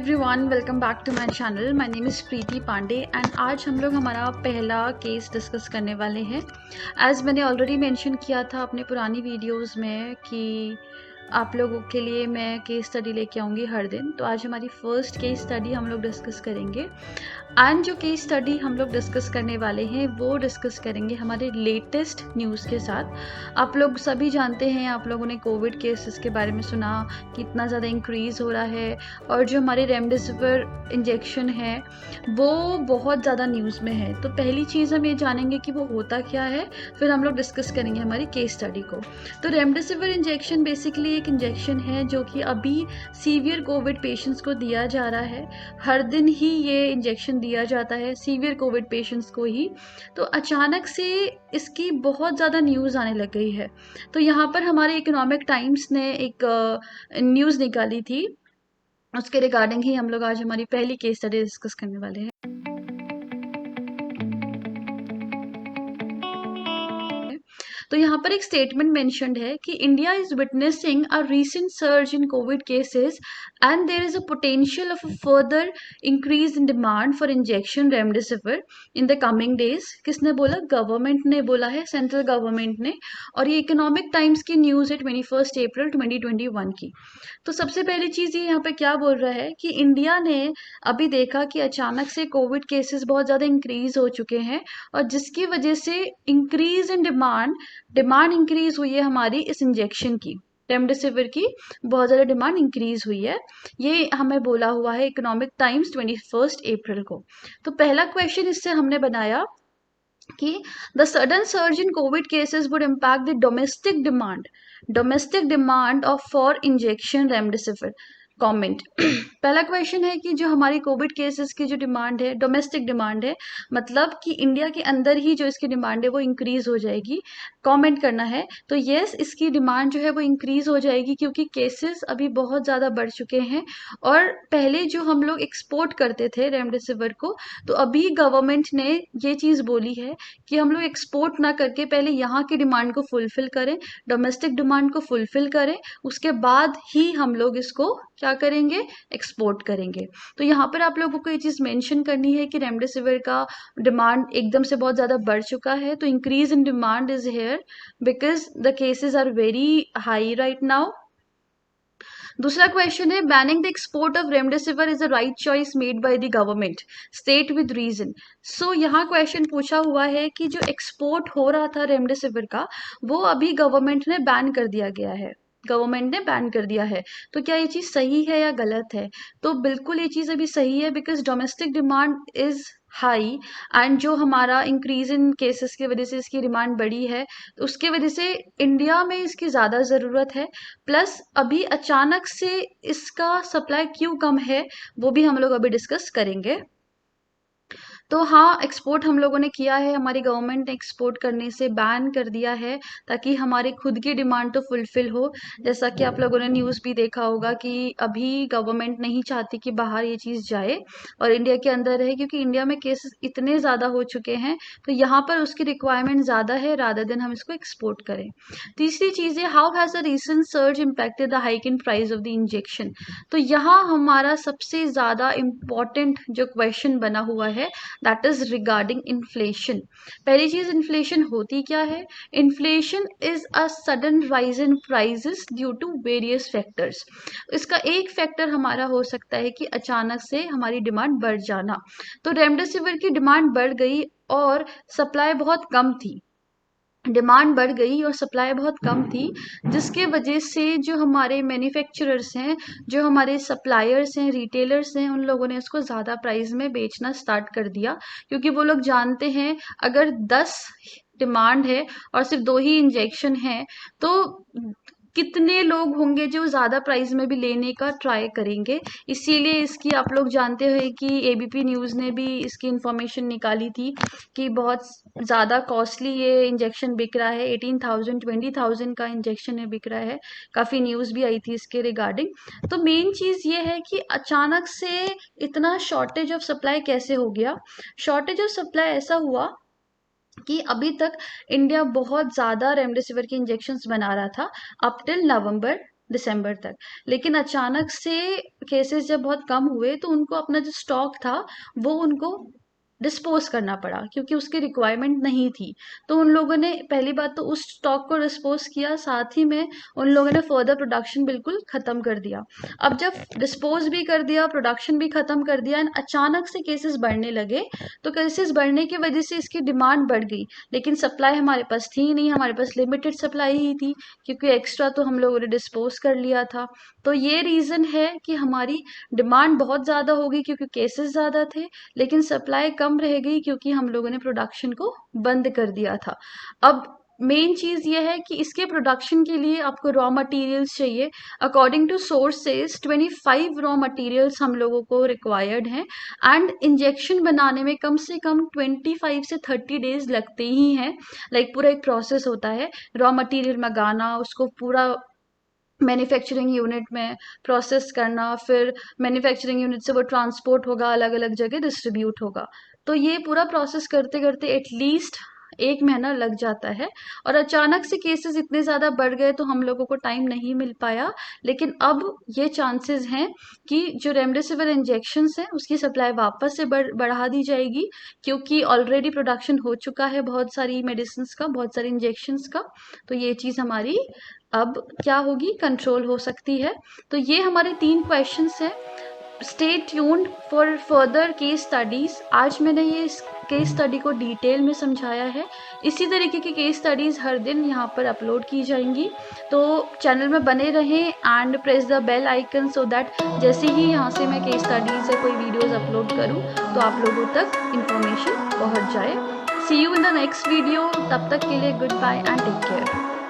Everyone, welcome back to my channel. My name is Preeti Pandey and आज हम लोग हमारा पहला केस डिस्कस करने वाले हैं। एज मैंने ऑलरेडी मेंशन किया था अपने पुरानी वीडियोस में कि आप लोगों के लिए मैं केस स्टडी लेके आऊँगी हर दिन। तो आज हमारी फर्स्ट केस स्टडी हम लोग डिस्कस करेंगे एंड जो केस स्टडी हम लोग डिस्कस करने वाले हैं वो डिस्कस करेंगे हमारे लेटेस्ट न्यूज़ के साथ। आप लोग सभी जानते हैं, आप लोगों ने कोविड केसेस के बारे में सुना कि इतना ज़्यादा इंक्रीज़ हो रहा है और जो हमारे रेमडेसिविर इंजेक्शन है वो बहुत ज़्यादा न्यूज़ में है। तो पहली चीज़ हम ये जानेंगे कि वो होता क्या है, फिर हम लोग डिस्कस करेंगे हमारी केस स्टडी को। तो रेमडेसिविर इंजेक्शन बेसिकली एक इंजेक्शन है जो कि अभी सीवियर कोविड पेशेंट्स को दिया जा रहा है। हर दिन ही ये इंजेक्शन दिया जाता है सीवियर कोविड पेशेंट्स को ही। तो अचानक से इसकी बहुत ज़्यादा न्यूज़ आने लग गई है। तो यहाँ पर हमारे इकोनॉमिक टाइम्स ने एक न्यूज़ निकाली थी, उसके रिगार्डिंग ही हम लोग आज हमारी पहली केस स्टडी डिस्कस करने वाले हैं। तो यहाँ पर एक स्टेटमेंट मेंशन्ड है कि India is witnessing a recent surge in Covid cases and there is a potential of a further increase in demand for injection remdesivir in the coming days. किसने बोला? गवर्नमेंट ने बोला है, सेंट्रल गवर्नमेंट ने। और ये इकोनॉमिक टाइम्स की news है 21 अप्रैल 2021 की। तो सबसे पहली चीज़ ये यहाँ पे क्या बोल रहा है कि इंडिया ने अभी देखा कि अचानक से कोविड केसेस बहुत ज़्यादा इंक्रीज हो चुके हैं और जिसकी वजह से इंक्रीज इन डिमांड इंक्रीज हुई है हमारी इस इंजेक्शन की, रेमडेसिविर की बहुत ज़्यादा डिमांड इंक्रीज हुई है। ये हमें बोला हुआ है इकोनॉमिक टाइम्स 21 अप्रैल को। तो पहला क्वेश्चन इससे हमने बनाया कि the sudden surge in Covid cases would impact the domestic demand of for injection remdesivir. Comment पहला क्वेश्चन है कि जो हमारी कोविड केसेस की जो डिमांड है, डोमेस्टिक डिमांड है, मतलब कि इंडिया के अंदर ही जो इसकी डिमांड है वो इंक्रीज हो जाएगी। कमेंट करना है। तो यस, इसकी डिमांड जो है वो इंक्रीज हो जाएगी क्योंकि केसेस अभी बहुत ज़्यादा बढ़ चुके हैं और पहले जो हम लोग एक्सपोर्ट करते थे रेमडेसिविर को, तो अभी गवर्नमेंट ने ये चीज़ बोली है कि हम लोग एक्सपोर्ट ना करके पहले यहाँ की डिमांड को फुलफिल करें, डोमेस्टिक डिमांड को फुलफिल करें, उसके बाद ही हम लोग इसको क्या करेंगे? एक्सपोर्ट करेंगे। तो यहाँ पर आप लोगों को ये चीज़ मेंशन करनी है कि रेमडेसिविर का डिमांड एकदम से बहुत ज़्यादा बढ़ चुका है। तो increase in demand is here because the cases are very high right now. दूसरा क्वेश्चन है banning the export of remdesivir is a right choice made by the government, state with reason. So यहाँ question पूछा हुआ है कि जो export हो रहा था रेमडेसिविर का वो अभी गवर्नमेंट ने बैन कर दिया गया है, गवर्नमेंट ने बैन कर दिया है। तो क्या ये चीज़ सही है या गलत है? तो बिल्कुल ये चीज़ अभी सही है because domestic demand is high and जो हमारा इंक्रीज इन केसेस की वजह से इसकी डिमांड बढ़ी है, तो उसके वजह से इंडिया में इसकी ज़्यादा ज़रूरत है। प्लस अभी अचानक से इसका सप्लाई क्यों कम है वो भी हम लोग अभी डिस्कस करेंगे। तो हाँ, एक्सपोर्ट हम लोगों ने किया है, हमारी गवर्नमेंट ने एक्सपोर्ट करने से बैन कर दिया है ताकि हमारी खुद की डिमांड तो फुलफिल हो। जैसा कि आप लोगों ने न्यूज़ भी देखा होगा कि अभी गवर्नमेंट नहीं चाहती कि बाहर ये चीज़ जाए और इंडिया के अंदर रहे क्योंकि इंडिया में केसेस इतने ज़्यादा हो चुके हैं। तो यहाँ पर उसकी रिक्वायरमेंट ज़्यादा है रादर देन हम इसको एक्सपोर्ट करें। तीसरी चीज़ है how has the recent surge impacted the hike in price of the injection. तो यहाँ हमारा सबसे ज़्यादा इम्पॉर्टेंट जो क्वेश्चन बना हुआ है दैट इज रिगार्डिंग इन्फ्लेशन। पहली चीज, इन्फ्लेशन होती क्या है? Inflation is a sudden rise in prices due to various factors. इसका एक फैक्टर हमारा हो सकता है कि अचानक से हमारी डिमांड बढ़ जाना। तो रेमडेसिविर की डिमांड बढ़ गई और सप्लाई बहुत कम थी, डिमांड बढ़ गई और सप्लाई बहुत कम थी, जिसके वजह से जो हमारे मैन्युफैक्चरर्स हैं, जो हमारे सप्लायर्स हैं, रिटेलर्स हैं, उन लोगों ने इसको ज़्यादा प्राइस में बेचना स्टार्ट कर दिया क्योंकि वो लोग जानते हैं अगर 10 डिमांड है और सिर्फ 2 ही इंजेक्शन है तो कितने लोग होंगे जो ज़्यादा प्राइस में भी लेने का ट्राई करेंगे। इसीलिए इसकी आप लोग जानते हो कि एबीपी न्यूज़ ने भी इसकी इंफॉर्मेशन निकाली थी कि बहुत ज़्यादा कॉस्टली ये इंजेक्शन बिक रहा है, 18,000 20,000 का इंजेक्शन है बिक रहा है। काफ़ी न्यूज़ भी आई थी इसके रिगार्डिंग। तो मेन चीज़ ये है कि अचानक से इतना शॉर्टेज ऑफ सप्लाई कैसे हो गया? शॉर्टेज ऑफ सप्लाई ऐसा हुआ कि अभी तक इंडिया बहुत ज़्यादा रेमडेसिविर के इंजेक्शन्स बना रहा था अप टिल नवंबर दिसंबर तक। लेकिन अचानक से केसेस जब बहुत कम हुए तो उनको अपना जो स्टॉक था वो उनको डिस्पोज करना पड़ा, क्योंकि उसकी रिक्वायरमेंट नहीं थी। तो उन लोगों ने पहली बात तो उस स्टॉक को डिस्पोज किया, साथ ही में उन लोगों ने फर्दर प्रोडक्शन बिल्कुल ख़त्म कर दिया। अब जब डिस्पोज भी कर दिया, प्रोडक्शन भी ख़त्म कर दिया एंड अचानक से केसेस बढ़ने लगे, तो केसेस बढ़ने की वजह से इसकी डिमांड बढ़ गई। लेकिन सप्लाई हमारे पास थी नहीं, हमारे पास लिमिटेड सप्लाई ही थी, क्योंकि एक्स्ट्रा तो हम लोगों ने डिस्पोज कर लिया था। तो ये रीज़न है कि हमारी डिमांड बहुत ज़्यादा हो गई क्योंकि केसेस ज़्यादा थे, लेकिन सप्लाई कम रह गई क्योंकि हम लोगों ने प्रोडक्शन को बंद कर दिया था। अब मेन चीज़ ये है कि इसके प्रोडक्शन के लिए आपको रॉ मटेरियल्स चाहिए। According to sources 25 raw materials हम लोगों को रिक्वायर्ड हैं एंड इंजेक्शन बनाने में कम से कम 25 से 30 डेज लगते ही हैं। लाइक पूरा एक प्रोसेस होता है, रॉ मटेरियल मंगाना, उसको पूरा मैन्युफैक्चरिंग यूनिट में प्रोसेस करना, फिर मैन्युफैक्चरिंग यूनिट से वो ट्रांसपोर्ट होगा, अलग अलग जगह डिस्ट्रीब्यूट होगा। तो ये पूरा प्रोसेस करते करते एटलीस्ट 1 महीना लग जाता है। और अचानक से केसेस इतने ज़्यादा बढ़ गए तो हम लोगों को टाइम नहीं मिल पाया। लेकिन अब ये चांसेस हैं कि जो रेमडेसिविर इंजेक्शन्स हैं उसकी सप्लाई वापस से बढ़ा दी जाएगी, क्योंकि ऑलरेडी प्रोडक्शन हो चुका है बहुत सारी मेडिसिन का, बहुत सारी इंजेक्शन्स का। तो ये चीज़ हमारी अब क्या होगी, कंट्रोल हो सकती है। तो ये हमारे 3 क्वेश्चंस हैं। Stay tuned for further case studies. आज मैंने ये इस केस स्टडी को डिटेल में समझाया है। इसी तरीके की केस स्टडीज हर दिन यहाँ पर अपलोड की जाएंगी। तो चैनल में बने रहें and press the bell icon so that जैसे ही यहाँ से मैं केस स्टडीज या कोई वीडियोस अपलोड करूँ तो आप लोगों तक इंफॉर्मेशन पहुँच जाए। See you in the next video. तब तक के लिए good bye and take care.